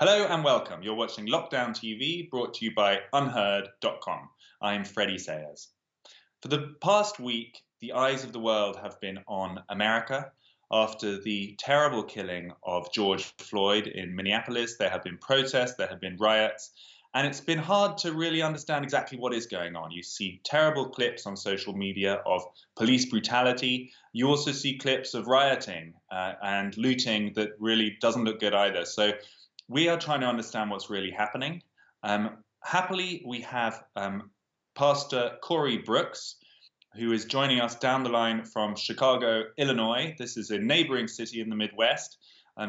Hello and welcome. You're watching Lockdown TV, brought to you by unheard.com. I'm Freddie Sayers. For the past week, the eyes of the world have been on America. After the terrible killing of George Floyd in Minneapolis, there have been protests, there have been riots, and it's been hard to really understand exactly what is going on. You see terrible clips on social media of police brutality. You also see clips of rioting and looting that really doesn't look good either. So we are trying to understand what's really happening. Happily, we have Pastor Corey Brooks, who is joining us down the line from Chicago, Illinois. This is a neighboring city in the Midwest.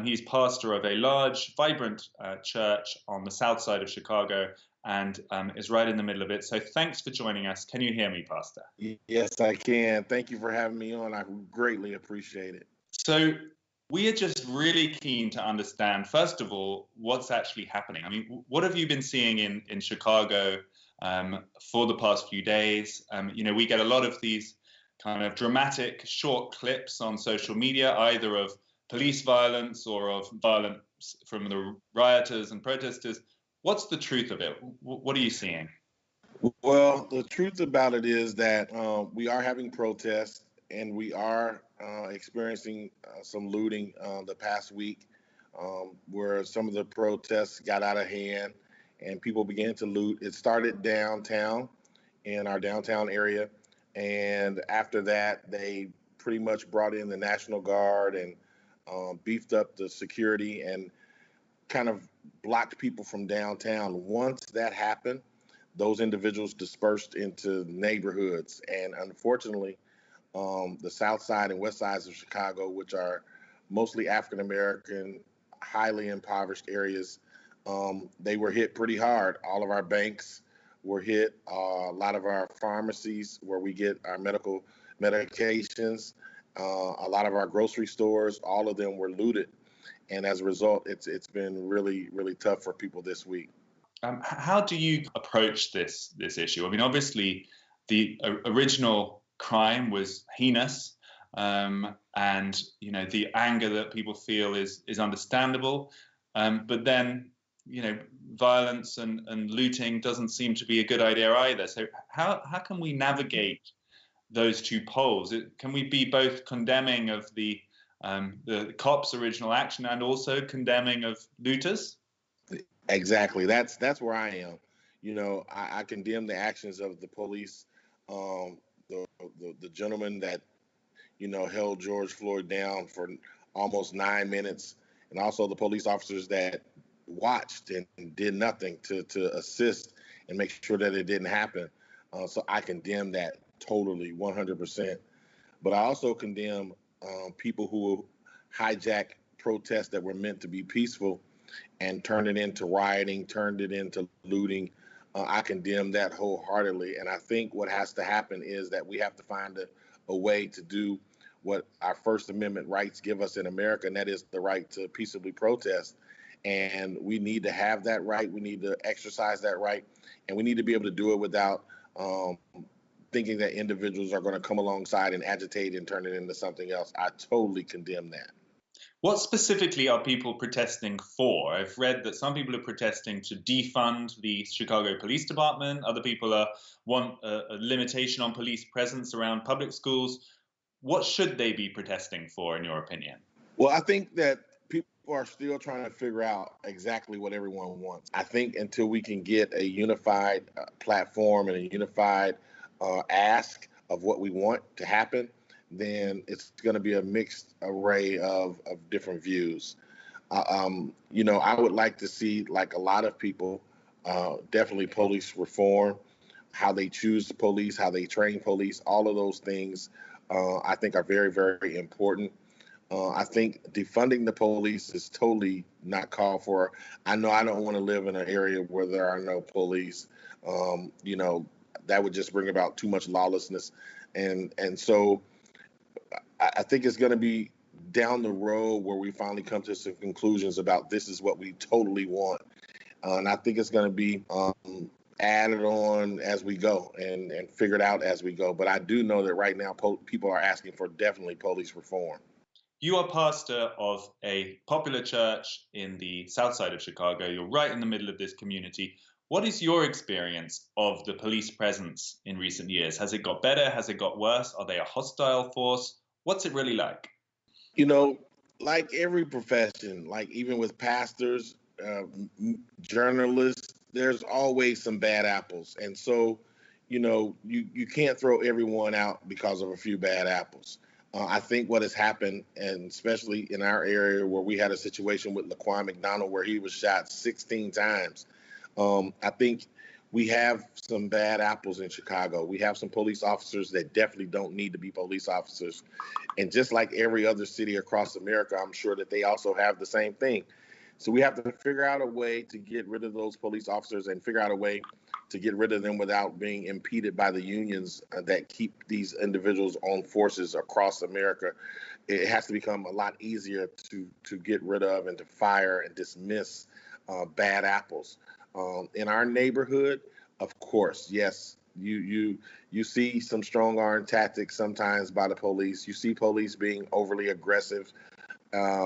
He's pastor of a large, vibrant church on the south side of Chicago and is right in the middle of it. So thanks for joining us. Can you hear me, Pastor? Yes, I can. Thank you for having me on. I greatly appreciate it. So we are just really keen to understand, first of all, what's actually happening. I mean, what have you been seeing in Chicago for the past few days? We get a lot of these kind of dramatic short clips on social media, either of police violence or of violence from the rioters and protesters. What's the truth of it? What are you seeing? Well, the truth about it is that we are having protests and we are experiencing some looting the past week where some of the protests got out of hand and people began to loot. It started downtown in our downtown area. And after that, they pretty much brought in the National Guard and beefed up the security and kind of blocked people from downtown. Once that happened, those individuals dispersed into neighborhoods. And unfortunately, the south side and west sides of Chicago, which are mostly African American, highly impoverished areas, they were hit pretty hard. All of our banks were hit. A lot of our pharmacies where we get our medical medications, a lot of our grocery stores, all of them were looted. And as a result, it's been really, really tough for people this week. How do you approach this issue? I mean, obviously, the original crime was heinous, and the anger that people feel is understandable. But then, violence and looting doesn't seem to be a good idea either. So how can we navigate those two poles? Can we be both condemning of the cops' original action and also condemning of looters? Exactly. That's where I am. I condemn the actions of the police. The gentleman that held George Floyd down for almost 9 minutes, and also the police officers that watched and did nothing to assist and make sure that it didn't happen. So I condemn that totally, 100%. But I also condemn people who hijack protests that were meant to be peaceful and turned it into rioting, turned it into looting. I condemn that wholeheartedly. And I think what has to happen is that we have to find a way to do what our First Amendment rights give us in America, and that is the right to peaceably protest. And we need to have that right. We need to exercise that right. And we need to be able to do it without thinking that individuals are going to come alongside and agitate and turn it into something else. I totally condemn that. What specifically are people protesting for? I've read that some people are protesting to defund the Chicago Police Department. Other people want a limitation on police presence around public schools. What should they be protesting for, in your opinion? Well, I think that people are still trying to figure out exactly what everyone wants. I think until we can get a unified platform and a unified ask of what we want to happen, then it's going to be a mixed array of different views. I would like to see, like a lot of people, definitely police reform, how they choose police, how they train police, all of those things I think are very, very important. I think defunding the police is totally not called for. I know I don't want to live in an area where there are no police. That would just bring about too much lawlessness. And so I think it's going to be down the road where we finally come to some conclusions about this is what we totally want. And I think it's going to be added on as we go and figured out as we go. But I do know that right now people are asking for definitely police reform. You are pastor of a popular church in the south side of Chicago. You're right in the middle of this community. What is your experience of the police presence in recent years? Has it got better? Has it got worse? Are they a hostile force? What's it really like? You know, like every profession, like even with pastors, journalists, there's always some bad apples. And so, you can't throw everyone out because of a few bad apples. I think what has happened, and especially in our area where we had a situation with Laquan McDonald where he was shot 16 times, I think we have some bad apples in Chicago. We have some police officers that definitely don't need to be police officers. And just like every other city across America, I'm sure that they also have the same thing. So we have to figure out a way to get rid of those police officers and figure out a way to get rid of them without being impeded by the unions that keep these individuals on forces across America. It has to become a lot easier to get rid of and to fire and dismiss bad apples. In our neighborhood, of course, yes, you see some strong arm tactics sometimes by the police. You see police being overly aggressive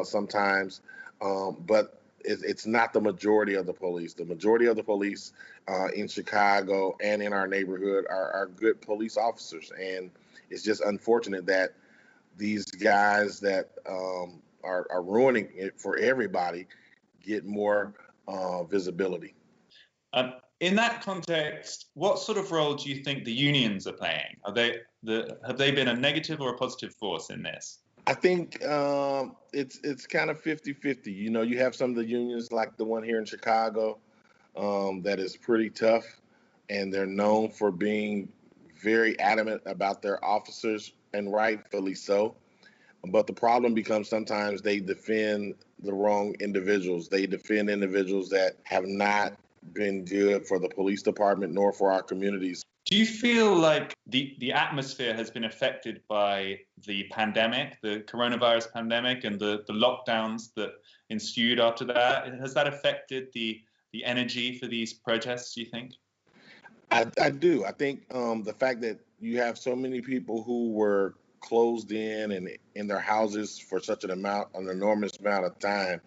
sometimes, but it's not the majority of the police. The majority of the police in Chicago and in our neighborhood are good police officers, and it's just unfortunate that these guys that are ruining it for everybody get more visibility. In that context, what sort of role do you think the unions are playing? Have they been a negative or a positive force in this? I think it's kind of 50-50. You have some of the unions like the one here in Chicago that is pretty tough, and they're known for being very adamant about their officers, and rightfully so. But the problem becomes sometimes they defend the wrong individuals. They defend individuals that have not been good for the police department nor for our communities. Do you feel like the atmosphere has been affected by the pandemic, the coronavirus pandemic, and the lockdowns that ensued after that? Has that affected the energy for these protests, do you think? I do. I think the fact that you have so many people who were closed in and in their houses for such an enormous amount of time,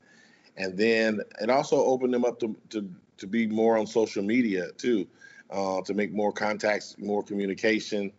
and then it also opened them up to be more on social media too, to make more contacts, more communication.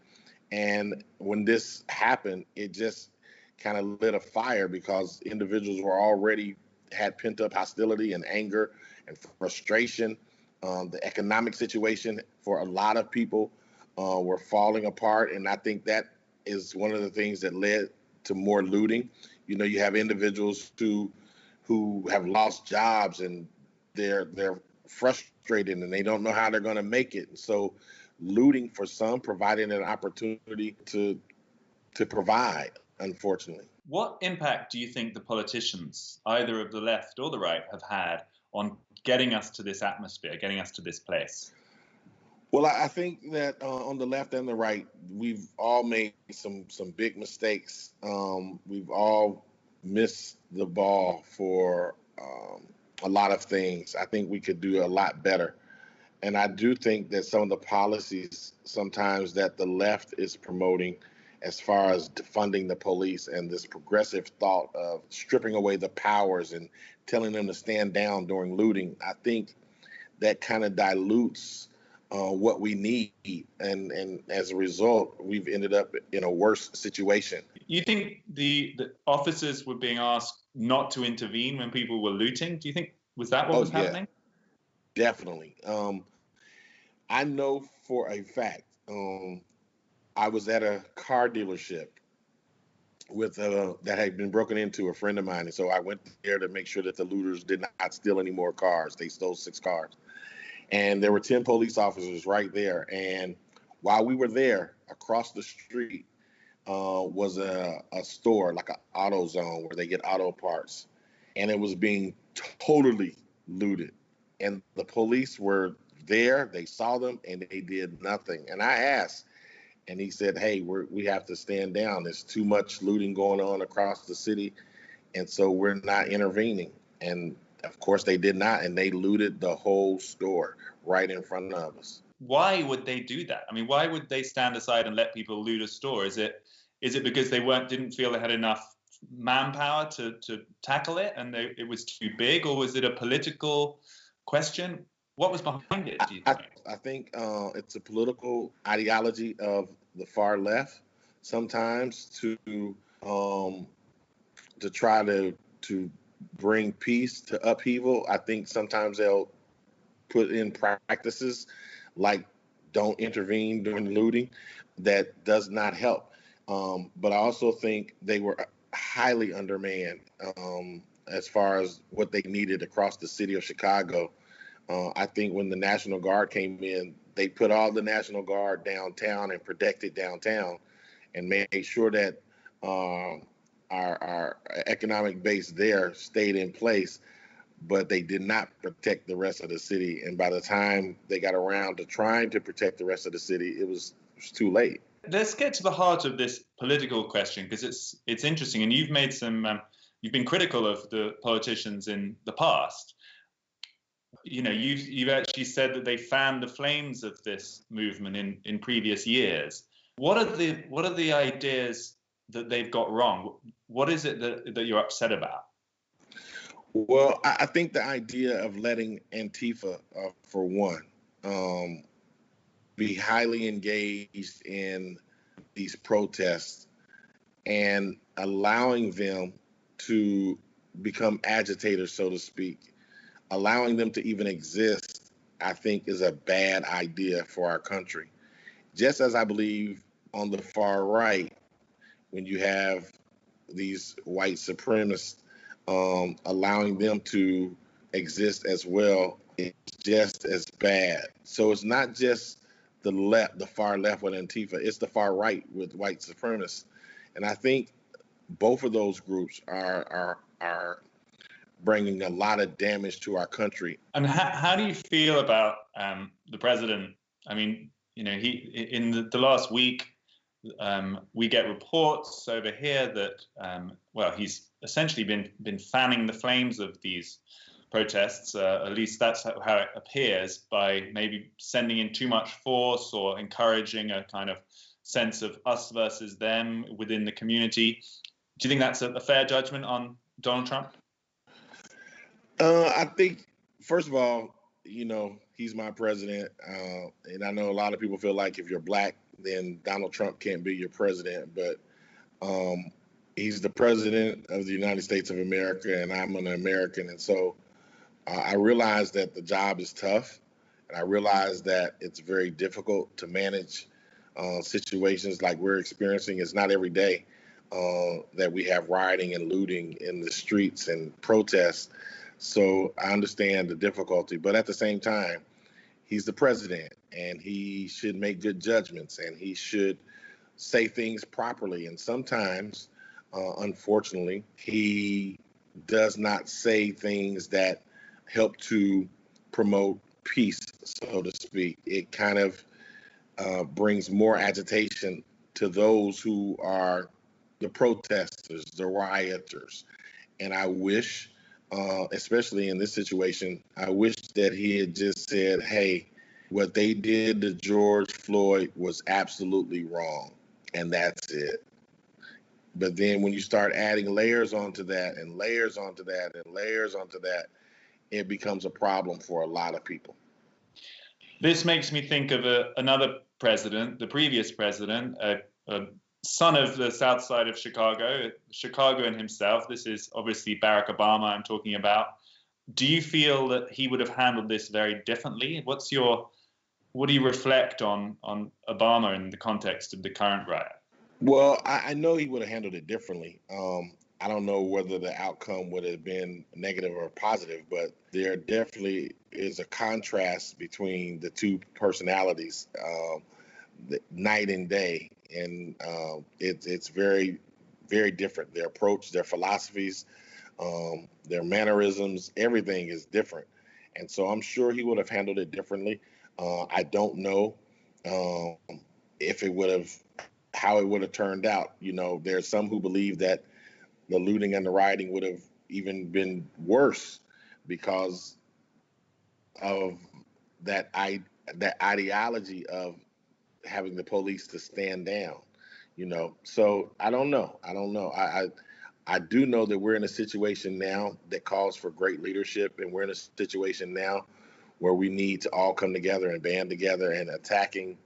And when this happened, it just kind of lit a fire because individuals were already had pent up hostility and anger and frustration. The economic situation for a lot of people were falling apart, and I think that is one of the things that led to more looting. You have individuals who have lost jobs and they're frustrated and they don't know how they're going to make it. So looting for some providing an opportunity to provide, unfortunately. What impact do you think the politicians, either of the left or the right, have had on getting us to this atmosphere, getting us to this place? Well, I think that on the left and the right, we've all made some big mistakes. We've all missed the ball for a lot of things. I think we could do a lot better. And I do think that some of the policies sometimes that the left is promoting, as far as defunding the police and this progressive thought of stripping away the powers and telling them to stand down during looting, I think that kind of dilutes what we need. And as a result, we've ended up in a worse situation. You think the officers were being asked not to intervene when people were looting? Do you think was that what Oh, was yeah, happening? definitely. I know for a fact, I was at a car dealership with that had been broken into, a friend of mine, and so I went there to make sure that the looters did not steal any more cars. They stole 6 cars, and there were 10 police officers right there. And while we were there, across the street was a store, like an auto zone where they get auto parts, and it was being totally looted. And the police were there, they saw them, and they did nothing. And I asked, and he said, "Hey, we have to stand down. There's too much looting going on across the city, and so we're not intervening." And of course, they did not, and they looted the whole store right in front of us. Why would they do that? I mean, why would they stand aside and let people loot a store? Is it because they didn't feel they had enough manpower to tackle it, and it was too big, or was it a political question? What was behind it, do you I, think? I think it's a political ideology of the far left sometimes um, to try to bring peace to upheaval. I think sometimes they'll put in practices like don't intervene during looting that does not help. But I also think they were highly undermanned as far as what they needed across the city of Chicago. I think when the National Guard came in, they put all the National Guard downtown and protected downtown and made sure that our economic base there stayed in place, but they did not protect the rest of the city. And by the time they got around to trying to protect the rest of the city, it was too late. Let's get to the heart of this political question, because it's interesting, and you've made some you've been critical of the politicians in the past. You know, you've actually said that they fanned the flames of this movement in previous years. What are the ideas that they've got wrong? What is it that you're upset about? Well, I think the idea of letting Antifa, for one, um, be highly engaged in these protests and allowing them to become agitators, so to speak, allowing them to even exist, I think is a bad idea for our country. Just as I believe on the far right, when you have these white supremacists, allowing them to exist as well is just as bad. So it's not just the left, the far left with Antifa, it's the far right with white supremacists. And I think both of those groups are bringing a lot of damage to our country. And how do you feel about the president? I mean, you know, he in the last week, we get reports over here that well, he's essentially been fanning the flames of these protests. At least that's how it appears, by maybe sending in too much force or encouraging a kind of sense of us versus them within the community. Do you think that's a fair judgment on Donald Trump? I think, first of all, he's my president. And I know a lot of people feel like if you're black, then Donald Trump can't be your president. But he's the president of the United States of America, and I'm an American. And so I realize that the job is tough. And I realize that it's very difficult to manage situations like we're experiencing. It's not every day that we have rioting and looting in the streets and protests. So I understand the difficulty, but at the same time, he's the president and he should make good judgments and he should say things properly. And sometimes, unfortunately, he does not say things that help to promote peace, so to speak. It kind of brings more agitation to those who are the protesters, the rioters. And I wish, especially in this situation, I wish that he had just said, hey, what they did to George Floyd was absolutely wrong. And that's it. But then when you start adding layers onto that and layers onto that and layers onto that, it becomes a problem for a lot of people. This makes me think of another president, the previous president, a son of the south side of Chicago, Chicagoan himself. This is obviously Barack Obama I'm talking about. Do you feel that he would have handled this very differently? What do you reflect on Obama in the context of the current riot? Well, I know he would have handled it differently. I don't know whether the outcome would have been negative or positive, but there definitely is a contrast between the two personalities, night and day, and it's very, very different. Their approach, their philosophies, their mannerisms, everything is different, and so I'm sure he would have handled it differently. I don't know um, if it would have how it would have turned out. There's some who believe that the looting and the rioting would have even been worse because of that ideology of having the police to stand down. So I don't know. I do know that we're in a situation now that calls for great leadership, and we're in a situation now where we need to all come together and band together, and attacking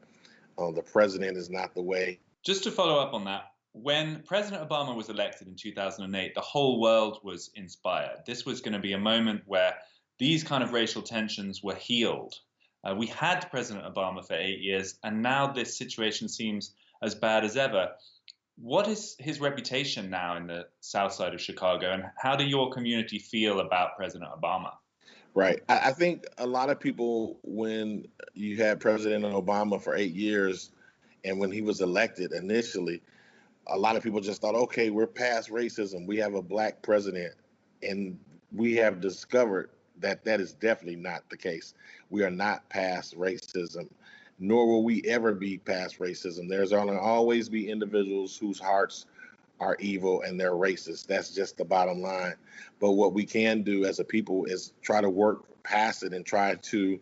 the president is not the way. Just to follow up on that, when President Obama was elected in 2008, the whole world was inspired. This was going to be a moment where these kind of racial tensions were healed. We had President Obama for 8 years, and now this situation seems as bad as ever. What is his reputation now in the south side of Chicago, and how do your community feel about President Obama? Right. I think a lot of people, when you had President Obama for 8 years, and when he was elected initially, a lot of people just thought, okay, we're past racism. We have a black president. And we have discovered that that is definitely not the case. We are not past racism, nor will we ever be past racism. There's going to always be individuals whose hearts are evil and they're racist. That's just the bottom line. But what we can do as a people is try to work past it and try to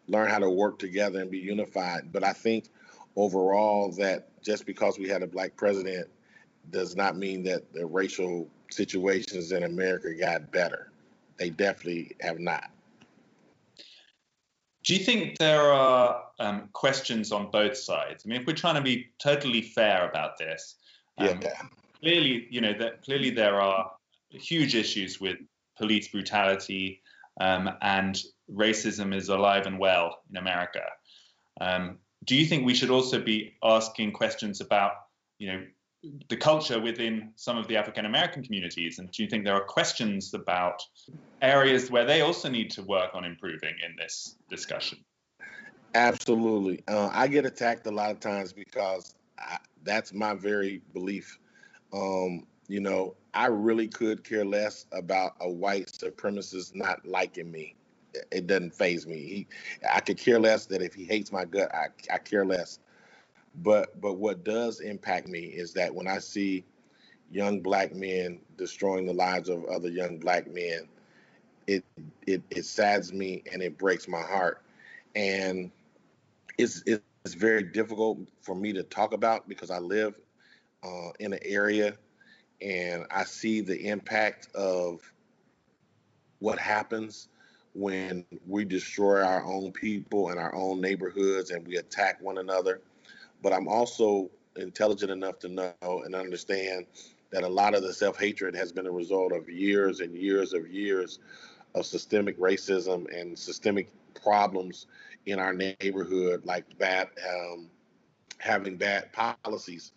learn how to work together and be unified. But I think overall that just because we had a black president does not mean that the racial situations in America got better. They definitely have not. Do you think there are questions on both sides? I mean, if we're trying to be totally fair about this, Yeah. clearly, clearly there are huge issues with police brutality, and racism is alive and well in America. Do you think we should also be asking questions about, the culture within some of the African American communities? And do you think there are questions about areas where they also need to work on improving in this discussion? Absolutely. I get attacked a lot of times because that's my very belief. I really could care less about a white supremacist not liking me. It doesn't faze me. I could care less that if he hates my gut, I care less. But what does impact me is that when I see young black men destroying the lives of other young black men, it saddens me and it breaks my heart. And it's very difficult for me to talk about because I live in an area and I see the impact of what happens when we destroy our own people and our own neighborhoods and we attack one another. But I'm also intelligent enough to know and understand that a lot of the self-hatred has been a result of years and years of systemic racism and systemic problems in our neighborhood, like having bad policies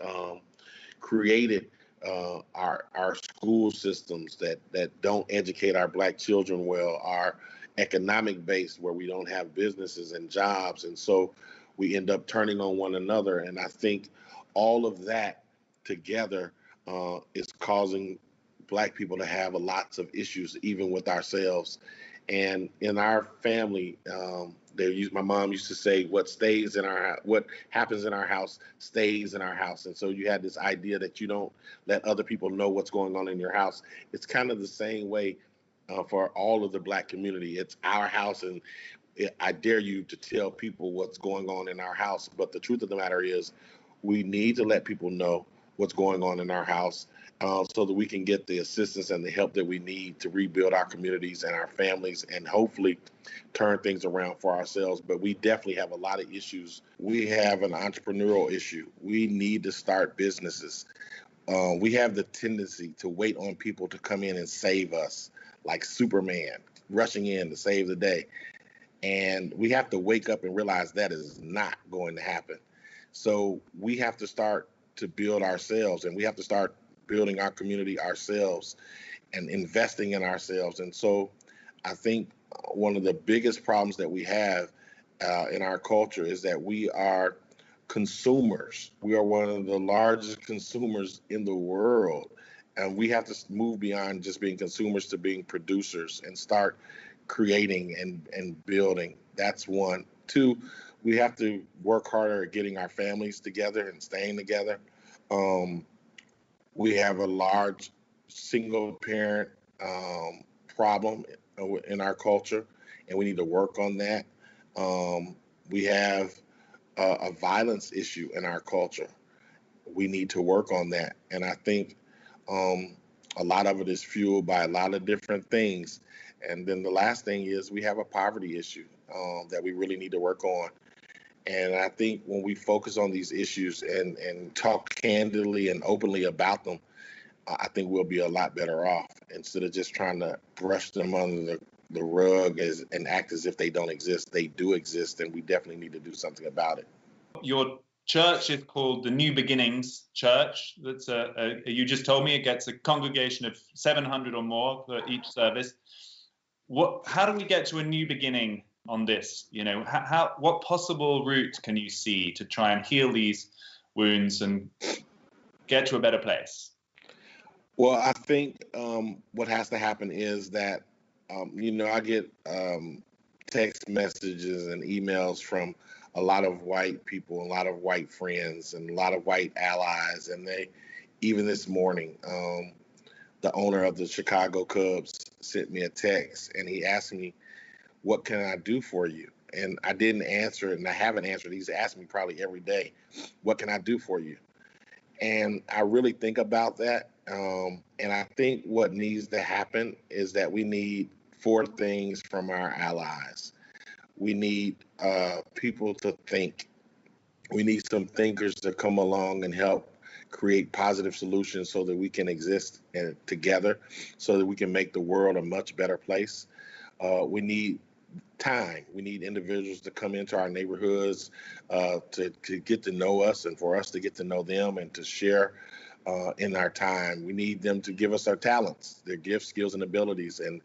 created our school systems that don't educate our black children well, our economic base where we don't have businesses and jobs, and so we end up turning on one another. And I think all of that together is causing black people to have lots of issues, even with ourselves. And in our family, my mom used to say, what happens in our house stays in our house. And so you had this idea that you don't let other people know what's going on in your house. It's kind of the same way for all of the black community. It's our house, and I dare you to tell people what's going on in our house. But the truth of the matter is, we need to let people know what's going on in our house so that we can get the assistance and the help that we need to rebuild our communities and our families and hopefully turn things around for ourselves. But we definitely have a lot of issues. We have an entrepreneurial issue. We need to start businesses. We have the tendency to wait on people to come in and save us, like Superman rushing in to save the day. And we have to wake up and realize that is not going to happen. So we have to start to build ourselves, and we have to start building our community ourselves and investing in ourselves. And so I think one of the biggest problems that we have in our culture is that we are consumers. We are one of the largest consumers in the world. And we have to move beyond just being consumers to being producers and start creating and building. That's one. Two, we have to work harder at getting our families together and staying together. We have a large single parent problem in our culture, and we need to work on that. We have a violence issue in our culture. We need to work on that. And I think A lot of it is fueled by a lot of different things. And then the last thing is we have a poverty issue that we really need to work on. And I think when we focus on these issues and talk candidly and openly about them, I think we'll be a lot better off instead of just trying to brush them under the rug and act as if they don't exist. They do exist, and we definitely need to do something about it. Your church is called the New Beginnings Church. That's you just told me it gets a congregation of 700 or more for each service. How do we get to a new beginning on this? You know, what possible route can you see to try and heal these wounds and get to a better place? Well, I think what has to happen is that, I get text messages and emails from a lot of white people, a lot of white friends, and a lot of white allies. And even this morning, the owner of the Chicago Cubs sent me a text, and he asked me, "What can I do for you?" And I didn't answer it, and I haven't answered. He's asked me probably every day, "What can I do for you?" And I really think about that. And I think what needs to happen is that we need four things from our allies. We need people to think. We need some thinkers to come along and help create positive solutions so that we can exist together, so that we can make the world a much better place. We need time. We need individuals to come into our neighborhoods to get to know us and for us to get to know them and to share in our time. We need them to give us our talents, their gifts, skills, and abilities, and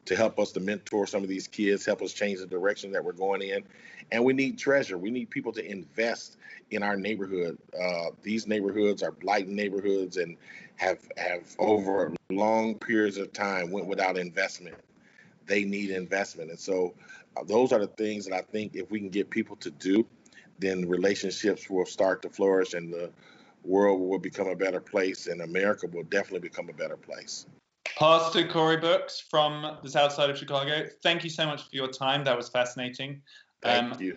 to help us to mentor some of these kids, help us change the direction that we're going in. And we need treasure. We need people to invest in our neighborhood. These neighborhoods are blighted neighborhoods and have over long periods of time went without investment. They need investment. And so those are the things that I think if we can get people to do, then relationships will start to flourish and the world will become a better place and America will definitely become a better place. Pastor Corey Brooks from the south side of Chicago, thank you so much for your time. That was fascinating. Thank you.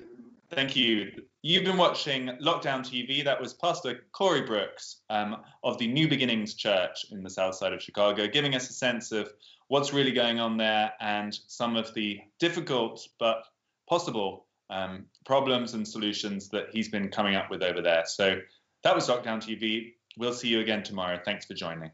Thank you. You've been watching Lockdown TV. That was Pastor Corey Brooks of the New Beginnings Church in the south side of Chicago, giving us a sense of what's really going on there and some of the difficult but possible problems and solutions that he's been coming up with over there. So that was Lockdown TV. We'll see you again tomorrow. Thanks for joining.